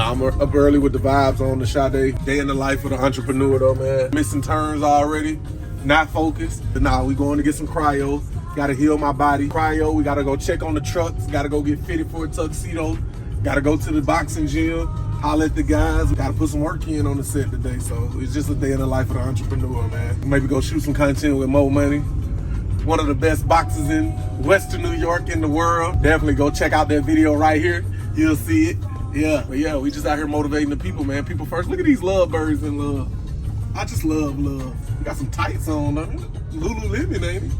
Nah, I'm up early with the vibes on the Sade. Day in the life of the entrepreneur though, man. Missing turns already, not focused. But nah, we going to get some cryo. Gotta heal my body. Cryo, we gotta go check on the trucks. Gotta go get fitted for a tuxedo. Gotta go to the boxing gym. Holler at the guys. We gotta put some work in on the set today. So it's just a day in the life of the entrepreneur, man. Maybe go shoot some content with Mo Money. One of the best boxers in Western New York in the world. Definitely go check out that video right here. You'll see it. Yeah, but yeah, we just out here motivating the people, man. People first. Look at these lovebirds in love. I just love love. We got some tights on, Lululemon, ain't it?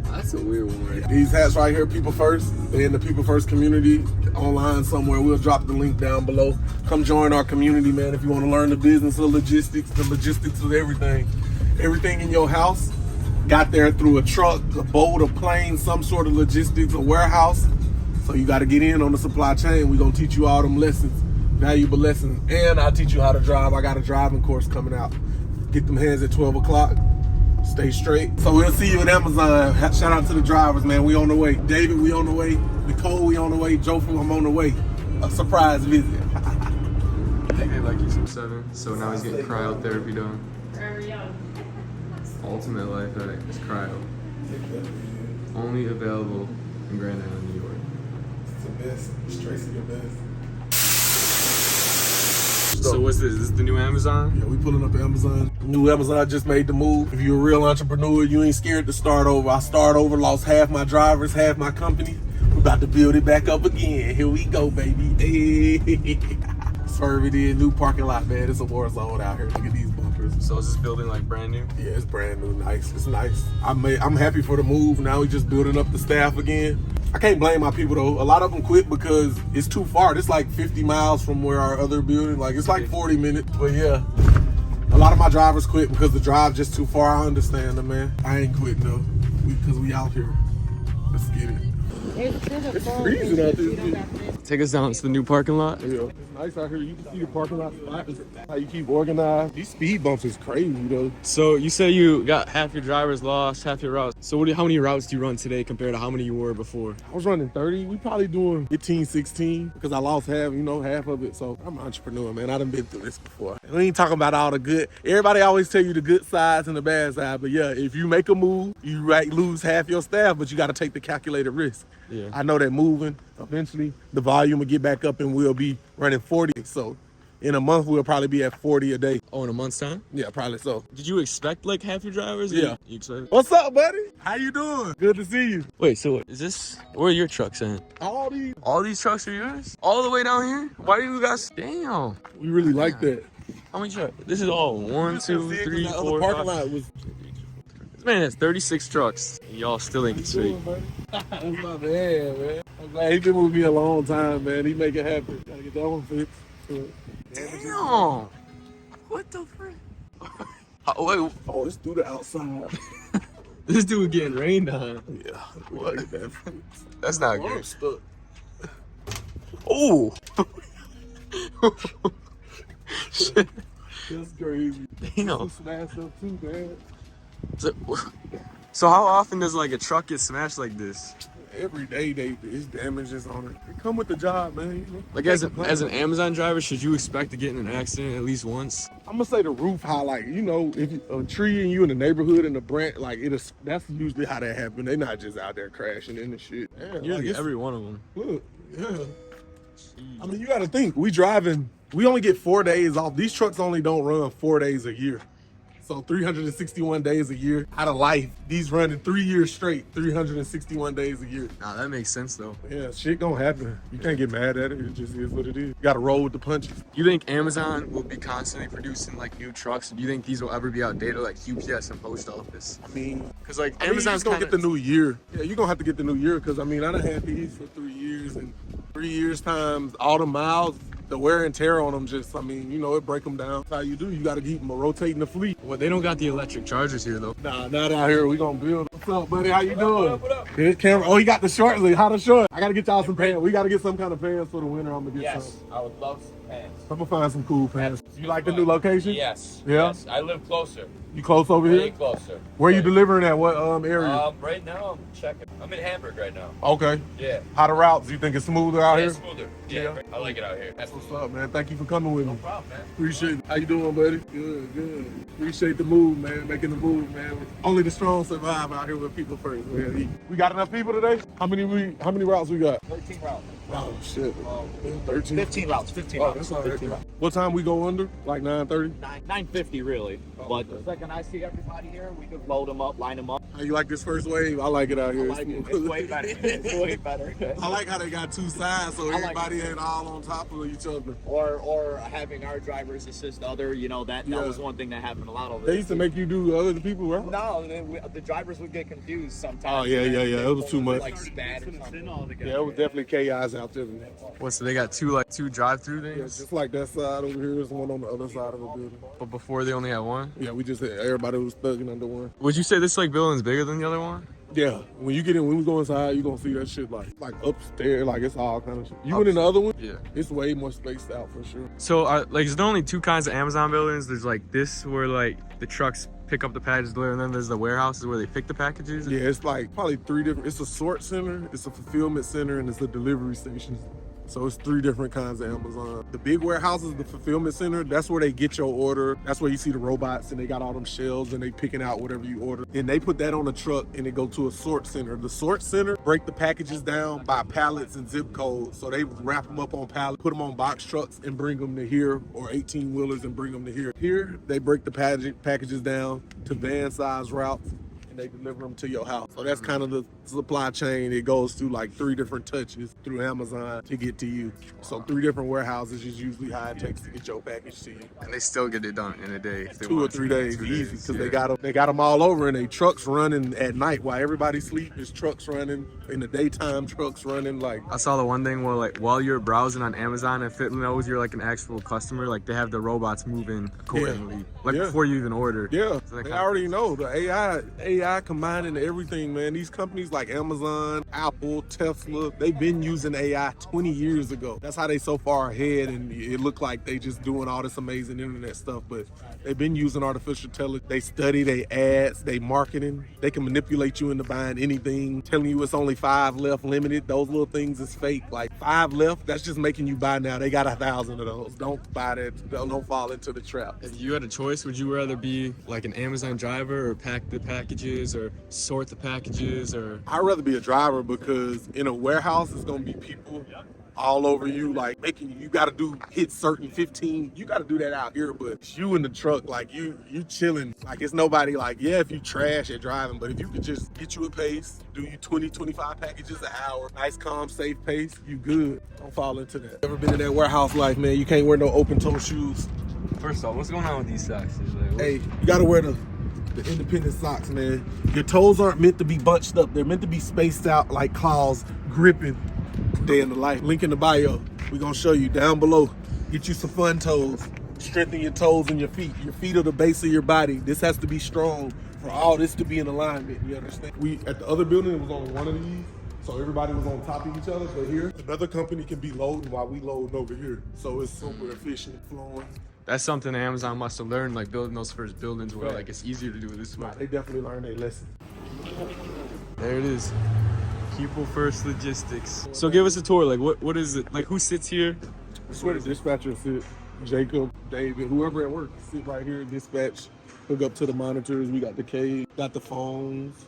That's a weird one, right? These hats right here, People First. They're in the People First community online somewhere. We'll drop the link down below. Come join our community, man, if you want to learn the business of logistics, the logistics of everything. Everything in your house got there through a truck, a boat, a plane, some sort of logistics, a warehouse. So you got to get in on the supply chain. We're going to teach you all them lessons, valuable lessons. And I'll teach you how to drive. I got a driving course coming out. Get them hands at 12 o'clock. Stay straight. So we'll see you at Amazon. Shout out to the drivers, man. We on the way. David, we on the way. Nicole, we on the way. Jofu, I'm on the way. A surprise visit. I think they like you some 7, so now he's getting cryotherapy done. Ultimate life hack is cryo. Only available in Grand Island, New York. It's the best. It's Tracy the best. So what's this? Is this the new Amazon? Yeah, we pulling up Amazon. New Amazon just made the move. If you're a real entrepreneur, you ain't scared to start over. I start over, lost half my drivers, half my company. We're about to build it back up again. Here we go, baby. Hey. Swerve it in, new parking lot, man. It's a war zone out here. Look at these bumpers. So is this building like brand new? Yeah, it's brand new, nice. It's nice. I'm happy for the move. Now we just building up the staff again. I can't blame my people though. A lot of them quit because it's too far. It's like 50 miles from where our other building. Like it's like 40 minutes. But yeah, a lot of my drivers quit because the drive just too far. I understand them, man. I ain't quitting though, because we out here. Let's get it. It's freezing out there. Take us down to the new parking lot. Yeah, it's nice out here. You can see the parking lot spots. How you keep organized. These speed bumps is crazy though. So you say you got half your drivers lost, half your routes. So how many routes do you run today compared to how many you were before? I was running 30. We probably doing 15, 16 because I lost half of it. So I'm an entrepreneur, man. I done been through this before. We ain't talking about all the good. Everybody always tell you the good sides and the bad side. But yeah, if you make a move, you lose half your staff, but you got to take the calculated risk. Yeah. I know that moving, eventually the volume will get back up and we'll be running 40. So in a month, we'll probably be at 40 a day. Oh, in a month's time? Yeah, probably so. Did you expect like half your drivers? Yeah. You excited? What's up, buddy? How you doing? Good to see you. Wait, so is this, where are your trucks at? All these trucks are yours? All the way down here? Why do you guys, damn. we really like that. How many trucks? This is all 1, 2, 3, 4, parking 5. lot was. This man has 36 trucks. Y'all still ain't get straight. That's my man. I'm glad he been with me a long time, man. He make it happen. Gotta get that one fixed. Damn. What the frick? Wait. Oh, it's through the outside. This dude getting rained on. Yeah. What? That's not I'm good. stuck. Oh. Shit. That's crazy. Damn. Smashed up too, man. So how often does like a truck get smashed like this? Every day it's damages on it. It come with the job, man. You know? Like as an Amazon driver, should you expect to get in an accident at least once? I'm gonna say the roof, how like, you know, if a tree and you in the neighborhood and the branch, like that's usually how that happens. They not just out there crashing in the shit. Yeah, You like get every one of them. Look, yeah. Jeez. I mean, you gotta think, we only get 4 days off. These trucks only don't run 4 days a year. So 361 days a year out of life. These running 3 years straight, 361 days a year. Nah, that makes sense though. Yeah, shit gonna happen. You can't get mad at it. It just is what it is. You gotta roll with the punches. You think Amazon will be constantly producing like new trucks? Do you think these will ever be outdated like UPS and post office? I mean, Because like Amazon's gonna get the new year. Yeah, you're gonna have to get the new year because I mean, I done had these for 3 years and 3 years times all the miles, the wear and tear on them just, I mean, you know, it break them down. That's how you do. You gotta keep them rotating the fleet. Well, they don't got the electric chargers here though. Nah, not out here. We gonna build them. What's up, buddy? How you doing? What up? Here's camera. Oh, he got the shorts. How the short? I gotta get y'all some pants. We gotta get some kind of pants for the winter. I'm gonna get some. I would love some pants. I'm gonna find some cool pants. You like the new location? Yes. Yeah? Yes. I live closer. You close over Way here? closer. Where you delivering at? What area? Right now I'm checking. I'm in Hamburg right now. Okay. Yeah. How the routes? You think it's smoother out here? It's smoother. Yeah. I like it out here. That's what's up, man. Thank you for coming with me. No problem, man. Appreciate it. How you doing, buddy? Good, good. Appreciate the move, man. Making the move, man. Only the strong survive out here with people first, man. We got enough people today? How many routes we got? 13 routes. Oh shit. 13. 15 routes. 15 Oh, routes. that's all right. 15 routes. What time we go under? Like 9:30? 9:50 really. But the second I see everybody here, we can load them up, line them up. How you like this first wave? I like it out here. I like it. It's way better. It's way better. I like how they got two sides so like everybody ain't all on top of each other. Or having our drivers assist other, that was one thing that happened a lot over They there. used to make you do other people, right? No, the drivers would get confused sometimes. Oh, yeah. It was too much. Like spat or something. Yeah, it was definitely chaos out there. What? So they got two drive-through Yeah, things, just like that side over here, there's one on the other side of the building. but before they only had one. Yeah, we just had everybody was thugging under one. Would you say this building's bigger than the other one? Yeah, when we go inside, you gonna see that shit like upstairs, like it's all kind of shit. You went in the other one? Yeah. It's way more spaced out for sure. So is there only two kinds of Amazon buildings? There's like this where like the trucks pick up the packages, deliver, and then there's the warehouses where they pick the packages. Yeah, it's like probably three different. It's a sort center, it's a fulfillment center, and it's a delivery station. So it's three different kinds of Amazon. The big warehouses, the fulfillment center, that's where they get your order. That's where you see the robots and they got all them shelves and they picking out whatever you order. And they put that on a truck and they go to a sort center. The sort center break the packages down by pallets and zip codes. So they wrap them up on pallets, put them on box trucks and bring them to here, or 18-wheelers and bring them to here. Here, they break the packages down to van size routes. They deliver them to your house. So that's kind of the supply chain. It goes through like three different touches through Amazon to get to you. So 3 different warehouses is usually how it takes to get your package to you. And they still get it done in a day. If they 2 or want 3 to. days, 2 easy, days, because yeah. they got them all over, and they trucks running at night while everybody sleep. There's trucks running in the daytime. Trucks running like. I saw the one thing where like while you're browsing on Amazon, if it knows you're like an actual customer, like they have the robots moving accordingly, before you even order. Yeah, So they already know the AI combined into everything, man. These companies like Amazon, Apple, Tesla, they've been using AI 20 years ago. That's how they so far ahead, and it looked like they just doing all this amazing internet stuff, but they've been using artificial intelligence. They study they ads, they marketing. They can manipulate you into buying anything, telling you it's only 5 left limited. Those little things is fake. Like 5 left, that's just making you buy now. They got 1,000 of those. Don't buy that. Don't fall into the trap. If you had a choice, would you rather be like an Amazon driver or pack the packages or sort the packages or? I'd rather be a driver, because in a warehouse, it's gonna be people all over you, like making you gotta hit certain 15. You gotta do that out here, but you in the truck, like you chilling. Like it's nobody like, yeah, if you trash at driving, but if you could just get you a pace, do you 20, 25 packages an hour, nice, calm, safe pace, you good. Don't fall into that. Ever been in that warehouse life, man? You can't wear no open toe shoes. First off, what's going on with these socks? Hey, you gotta wear the independent socks, man. Your toes aren't meant to be bunched up. They're meant to be spaced out like claws, gripping. Day in the life. Link in the bio. We're gonna show you down below. Get you some fun toes. Strengthen your toes and your feet. Your feet are the base of your body. This has to be strong for all this to be in alignment. You understand? We at the other building, it was only one of these. So everybody was on top of each other, but here, another company can be loading while we loading over here. So it's super efficient, flowing. That's something Amazon must have learned, like building those first buildings where like it's easier to do it this way. They definitely learned their lesson. There it is. People first logistics. So give us a tour. Like what is it? Like who sits here? That's where the dispatcher sit. Jacob, David, whoever at work, sit right here, dispatch, hook up to the monitors. We got the cage, got the phones,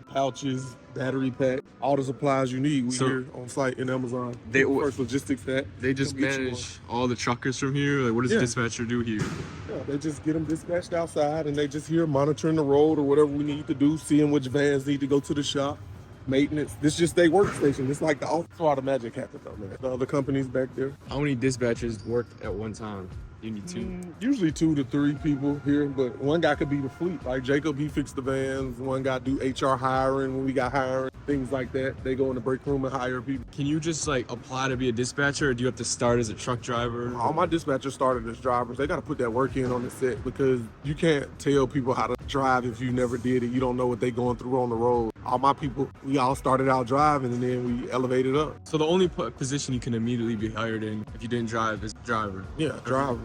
pouches, battery pack, all the supplies you need. We here on site in Amazon. First logistics that. They just manage all the truckers from here. Like what does the dispatcher do here? Yeah, they just get them dispatched outside, and they just here monitoring the road or whatever we need to do, seeing which vans need to go to the shop. Maintenance. This is just their workstation. It's like the office. That's why the magic happens though, man. The other companies back there. How many dispatchers work at one time? You need two. Usually 2 to 3 people here, but one guy could be the fleet. Like Jacob, he fixed the vans. One guy do HR hiring when we got hiring, things like that. They go in the break room and hire people. Can you just like apply to be a dispatcher, or do you have to start as a truck driver? All my dispatchers started as drivers. They got to put that work in on the set because you can't tell people how to drive if you never did it. You don't know what they going through on the road. All my people, we all started out driving and then we elevated up. So the only position you can immediately be hired in if you didn't drive is driver. Yeah, driver.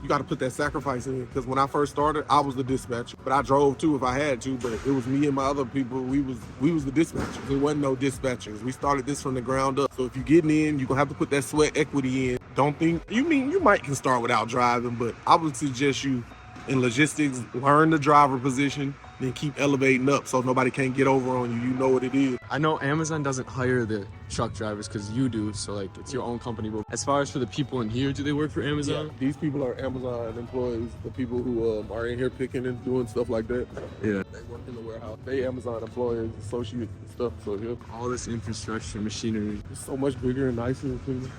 You got to put that sacrifice in because when I first started, I was the dispatcher, but I drove too if I had to. But it was me and my other people. We was the dispatchers. There wasn't no dispatchers. We started this from the ground up. So if you're getting in, you're gonna have to put that sweat equity in. Don't think you might can start without driving, but I would suggest you in logistics learn the driver position. Then keep elevating up so nobody can't get over on you. You know what it is. I know Amazon doesn't hire the truck drivers because you do, so like it's your own company. But as far as for the people in here, do they work for Amazon? Yeah, these people are Amazon employees. The people who are in here picking and doing stuff like that. Yeah. They work in the warehouse. They Amazon employees, associates and stuff. So yeah. All this infrastructure, machinery. It's so much bigger and nicer and cleaner.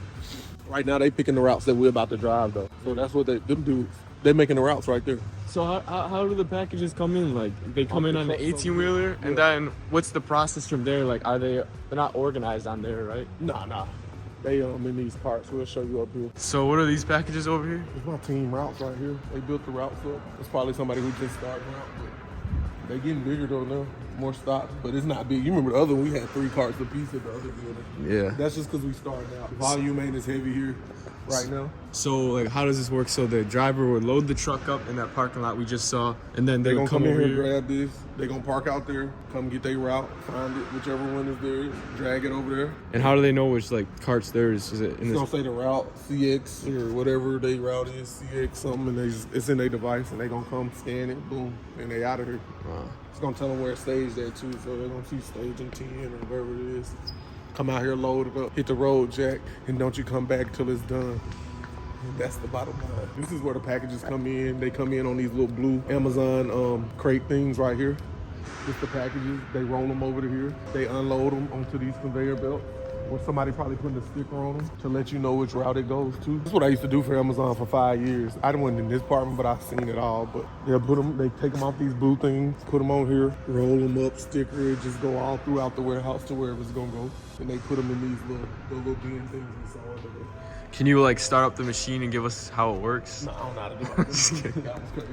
Right now they picking the routes that we're about to drive though. So that's what them dudes. They making the routes right there. So how do the packages come in? Like they come in on the 18-wheeler, and then what's the process from there? Like they're not organized on there, right? Nah. They in these carts. We'll show you up here. So what are these packages over here? It's my team routes right here. They built the routes up. It's probably somebody who just started out, but they getting bigger though now. More stops, but it's not big. You remember the other one? We had 3 carts apiece at the other building. Yeah. That's just because we started out. Volume ain't as heavy here right now. So like, how does this work? So the driver would load the truck up in that parking lot we just saw, and then They're they gonna come over in here, here. grab this. They're gonna park out there, come get their route, find it, whichever one is theirs, drag it over there. And how do they know which like cart's theirs? Is it in It's this? gonna say the route, CX or whatever they route is, CX something, and it's in their device, and they gonna come scan it, boom, and they out of here. Wow. It's gonna tell them where it's staged at too, so they're gonna see staging 10 or whatever it is. Come out here, load it up, hit the road, Jack, and don't you come back till it's done. And that's the bottom line. This is where the packages come in. They come in on these little blue Amazon crate things right here. Just the packages. They roll them over to here. They unload them onto these conveyor belts. Or somebody probably putting a sticker on them to let you know which route it goes to. That's what I used to do for Amazon for 5 years. I didn't want in this department, but I've seen it all. But they take them off these blue things, put them on here, roll them up, sticker it, just go all throughout the warehouse to wherever it's gonna go. And they put them in these little bin things and so on. Can you like start up the machine and give us how it works? No, I don't know how to do that. That was crazy.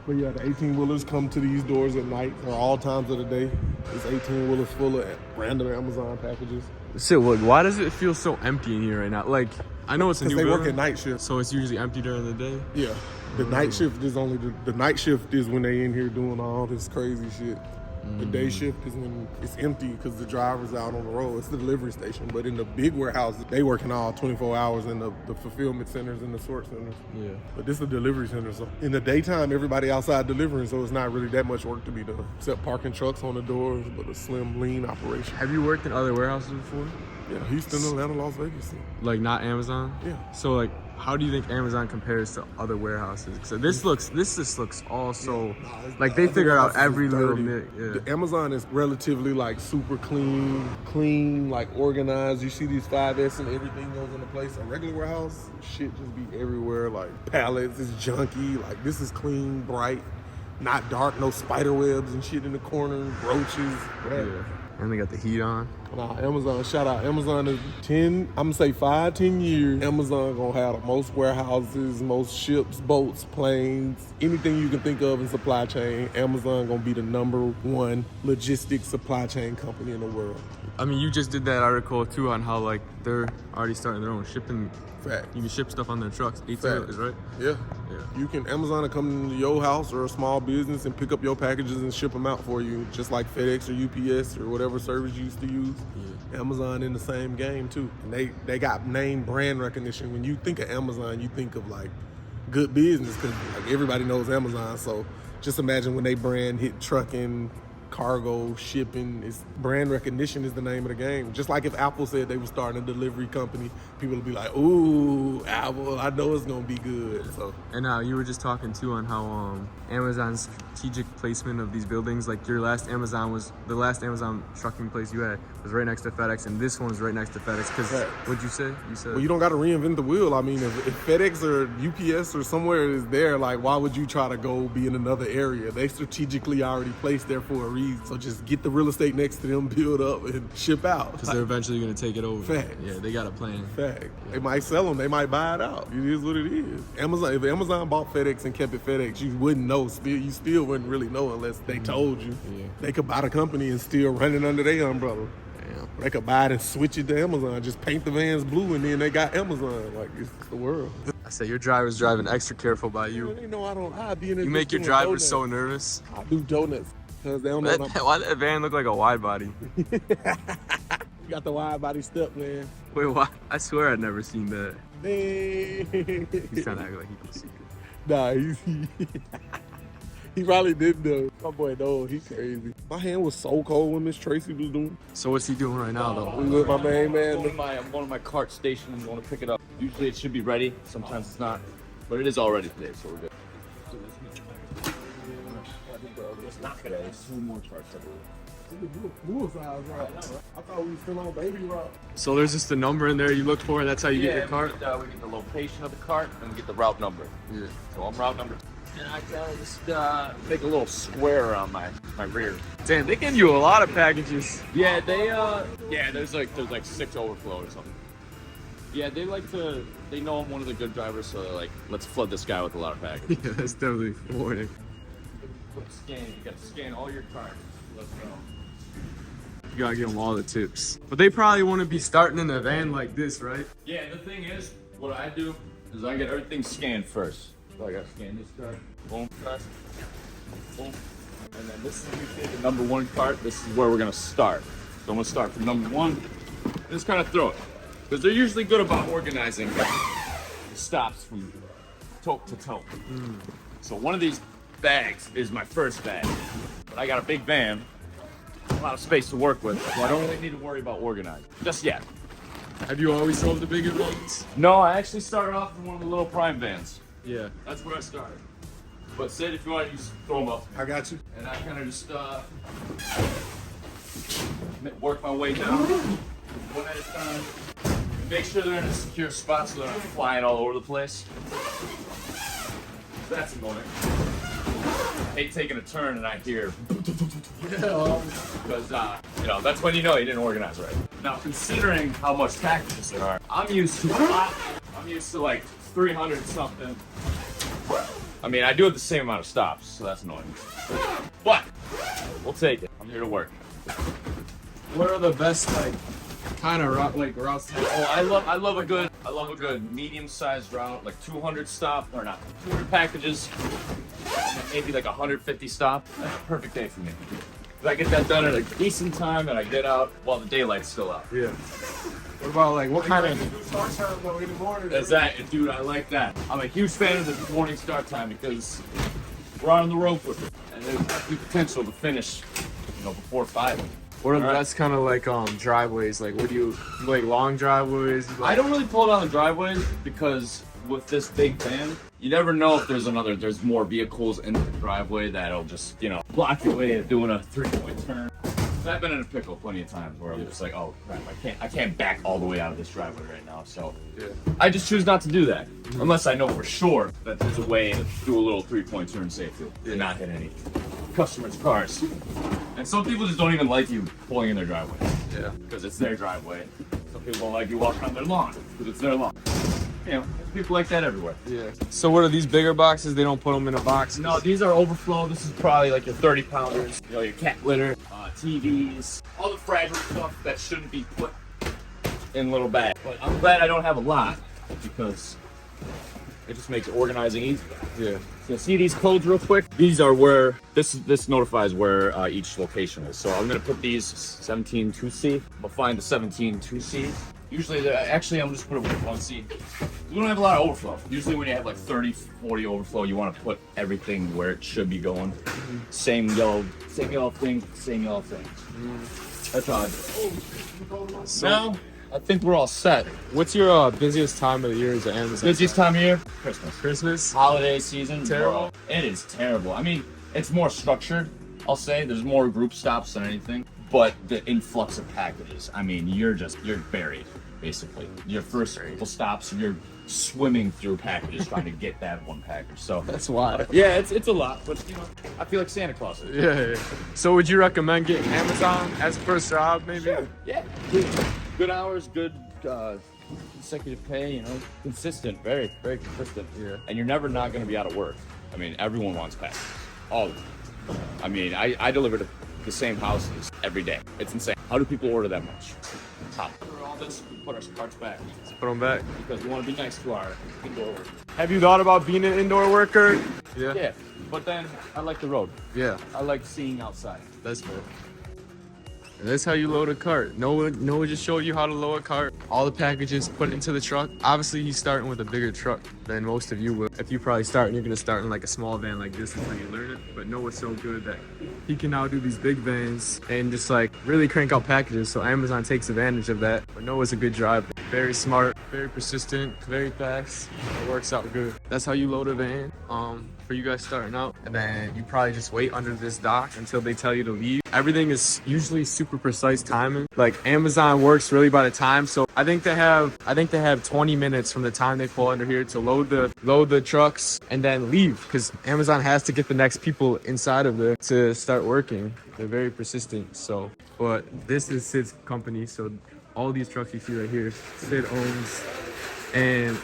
But yeah, the 18-wheelers come to these doors at night or all times of the day. It's 18-wheelers full of random Amazon packages. So why does it feel so empty in here right now? Like I know it's a new Because they building, work at night shift. so it's usually empty during the day. Yeah. The night shift is only the night shift is when they in here doing all this crazy shit. The day shift is when it's empty because the driver's out on the road. It's the delivery station. But in the big warehouses, they working all 24 hours in the fulfillment centers and the sort centers. Yeah. But this is a delivery center. So in the daytime, everybody outside delivering, so it's not really that much work to be done. Except parking trucks on the doors, but a slim, lean operation. Have you worked in other warehouses before? Yeah, Houston, Atlanta, Las Vegas. Like not Amazon? Yeah. So like, how do you think Amazon compares to other warehouses? So this just looks all so like they figured out every little bit. Yeah. The Amazon is relatively like super clean, like organized. You see these 5S and everything goes into place. A regular warehouse, shit just be everywhere. Like pallets is junky. Like this is clean, bright, not dark, no spider webs and shit in the corner, roaches. Yeah. And they got the heat on. Nah, Amazon, shout out. Amazon is 10 years. Amazon gonna have the most warehouses, most ships, boats, planes, anything you can think of in supply chain. Amazon gonna be the #1 logistics supply chain company in the world. I mean, you just did that article too on how like they're already starting their own shipping. Fact. You can ship stuff on their trucks. 18 Fact. right? Yeah. Yeah. You can, Amazon will come into your house or a small business and pick up your packages and ship them out for you, just like FedEx or UPS or whatever service you used to use. Yeah. Amazon in the same game too. And they got name brand recognition. When you think of Amazon, you think of like good business because like everybody knows Amazon. So just imagine when they brand hit trucking, cargo, shipping. It's brand recognition is the name of the game. Just like if Apple said they were starting a delivery company, people would be like, ooh, Apple, I know it's gonna be good. So. And you were just talking too on how Amazon's strategic placement of these buildings, like the last Amazon trucking place you had was right next to FedEx, and this one's right next to FedEx. Because what'd you say? You said, well, you don't got to reinvent the wheel. I mean, if FedEx or UPS or somewhere is there, like, why would you try to go be in another area? They strategically already placed there for a reason. So just get the real estate next to them, build up, and ship out. Because they're eventually going to take it over. Fact. Yeah, they got a plan. Fact. They might sell them. They might buy it out. It is what it is. If Amazon bought FedEx and kept it FedEx, you wouldn't know. You still wouldn't really know unless they told you. Yeah. They could buy the company and still run it under their umbrella. Damn. They could buy it and switch it to Amazon. Just paint the vans blue, and then they got Amazon. Like, it's the world. I say your driver's driving extra careful by you. You know, I'd be in it. You make your drivers so nervous. I do donuts. Because they don't know why that van look like a wide body? You got the wide body step, man. Wait, what? I swear I'd never seen that. Man. He's trying to act like he can see it. Nah, he probably did though. My boy, no, he crazy. My hand was so cold when Miss Tracy was doing. So what's he doing right now, though? We with my main man. I'm going to my cart station and going to pick it up. Usually it should be ready. Sometimes it's not. But it is all ready today, so we're good. Let's knock it out. There's 2 more carts, I believe. I thought we were still on baby route. So there's just a number in there you look for, and that's how you get your cart? We get the location of the cart, and we get the route number. Yeah. So I'm route number 2. And I can just make a little square around my rear. Damn, they give you a lot of packages. Yeah, there's like 6 overflow or something. Yeah, they know I'm one of the good drivers, so they're like, let's flood this guy with a lot of packages. Yeah, that's definitely rewarding. You got to scan all your cards. Let's go. You gotta give them all the tips. But they probably want to be starting in a van like this, right? Yeah, the thing is, what I do is I get everything scanned first. So I gotta scan this card, boom, press, boom. And then this is usually the number 1 cart. This is where we're gonna start. So I'm gonna start from number 1. Just kind of throw it. Because they're usually good about organizing the stops from tote to tote. So one of these bags is my first bag. But I got a big van, a lot of space to work with, so I don't really need to worry about organizing. Just yet. Have you always drove the bigger vans? No, I actually started off in one of the little prime vans. Yeah. That's where I started. But Sid, if you want to just throw them up. I got you. And I kind of just work my way down, one at a time. Make sure they're in a secure spot so they're not flying all over the place. That's annoying. I hate taking a turn and I hear because that's when you know you didn't organize right. Now, considering how much packages there are, I'm used to a lot. I'm used to like 300 something. I mean, I do have the same amount of stops, so that's annoying. But we'll take it. I'm here to work. What are the best kind of routes? Oh, I love a good medium-sized route, like 200 stop, or not 200 packages, maybe like 150 stop. That's a perfect day for me. I get that done at a decent time, and I get out while the daylight's still out. Yeah. What about what kind of start time though in the morning? That's that, dude. I like that. I'm a huge fan of the morning start time because we're on the road with it, and there's the potential to finish, before 5. What are that's kind of like driveways? Like, what do you like long driveways? I don't really pull down the driveways because with this big van, you never know if there's more vehicles in the driveway that'll just block your way of doing a 3-point turn. I've been in a pickle plenty of times where I'm just like, oh crap, I can't back all the way out of this driveway right now. So I just choose not to do that unless I know for sure that there's a way to do a little 3-point turn safely and not hit any customers' cars. And some people just don't even like you pulling in their driveway. Yeah. Because it's their driveway. Some people don't like you walking on their lawn because it's their lawn. There's people like that everywhere. Yeah. So what are these bigger boxes? They don't put them in a box? No, these are overflow. This is probably like your 30-pounders, your cat litter, TVs, all the fragile stuff that shouldn't be put in little bags. But I'm glad I don't have a lot because it just makes organizing easier. Yeah. So see these codes real quick? These are where, this notifies where each location is. So I'm gonna put these 17-2C. I'll find the 17-2C. Usually, actually I'm just putting 1C. We don't have a lot of overflow. Usually when you have like 30, 40 overflow, you want to put everything where it should be going. Same yellow thing, same yellow thing. That's how I do it. So now, I think we're all set. What's your busiest time of the year as an Amazon? Busiest time of year? Christmas. Christmas? Holiday season. Terrible? Bro, it is terrible. I mean, it's more structured, I'll say. There's more group stops than anything. But the influx of packages, I mean, you're buried, basically. Your first couple stops, you're swimming through packages trying to get that one package. So That's why. yeah, it's a lot, but you know, I feel like Santa Claus. Yeah. So would you recommend getting Amazon as a first job, maybe? Sure. Yeah. Good hours, good consecutive pay, you know, consistent, very, very consistent. Yeah. And you're never not going to be out of work. I mean, everyone wants packages. All of them. I mean, I deliver to the same houses every day. It's insane. How do people order that much? Top. For all this, we put our carts back Put them back. because we want to be nice to our indoor workers. Have you thought about being an indoor worker? Yeah. Yeah, but then I like the road. Yeah. I like seeing outside. That's fair. And that's how you load a cart. Noah just showed you how to load a cart. All the packages put into the truck. Obviously, he's starting with a bigger truck than most of you will. If you probably start, you're gonna start in like a small van like this until you learn it. But Noah's so good that he can now do these big vans and just like really crank out packages. So Amazon takes advantage of that. But Noah's a good driver. Very smart, very persistent, very fast. It works out good. That's how you load a van. For you guys starting out, and then you probably just wait under this dock until they tell you to leave. Everything is usually super precise timing. Like Amazon works really by the time, so I think they have 20 minutes from the time they pull under here to load the trucks and then leave, because Amazon has to get the next people inside of there to start working. They're very persistent. So, but this is Sid's company, so all these trucks you see right here, Sid owns, and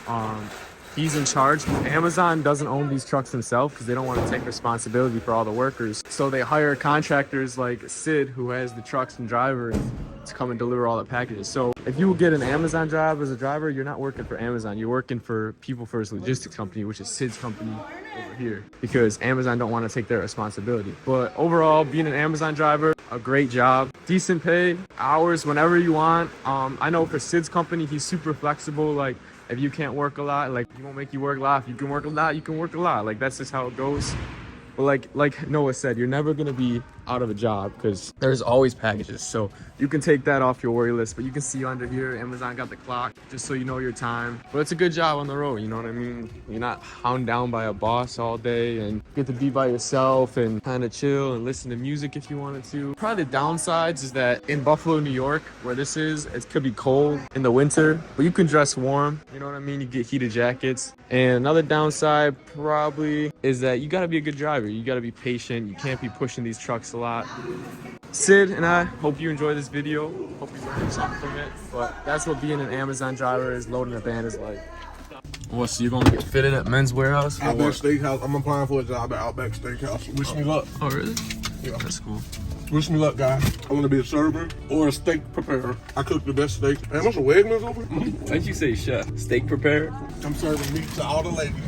he's in charge. Amazon doesn't own these trucks themselves because they don't want to take responsibility for all the workers. So they hire contractors like Sid, who has the trucks and drivers, to come and deliver all the packages. So if you get an Amazon job as a driver, you're not working for Amazon. You're working for People First Logistics Company, which is Sid's company over here, because Amazon don't want to take their responsibility. But overall, being an Amazon driver, a great job, decent pay, hours whenever you want. I know for Sid's company, he's super flexible. Like, if you can't work a lot, like, he won't make you work a lot. If you can work a lot, you can work a lot. Like, that's just how it goes. But like Noah said, you're never gonna be out of a job because there's always packages. So you can take that off your worry list. But you can see under here, Amazon got the clock just so you know your time. But it's a good job on the road, you know what I mean? You're not hound down by a boss all day and get to be by yourself and kind of chill and listen to music if you wanted to. Probably the downsides is that in Buffalo, New York, where this is, it could be cold in the winter, but you can dress warm, you know what I mean? You get heated jackets. And another downside probably is that you gotta be a good driver. You gotta be patient. You can't be pushing these trucks a lot. Sid and I hope you enjoy this video. Hope you learned something from it. But that's what being an Amazon driver is, loading a van is like. What, so you're gonna get fitted at Men's Warehouse? Outback Steakhouse. I'm applying for a job at Outback Steakhouse. Wish me luck. Oh, really? Yeah. That's cool. Wish me luck, guys. I want to be a server or a steak preparer. I cook the best steaks. Man, what's a Wegmans over? Why'd you say chef? Steak preparer? I'm serving meat to all the ladies.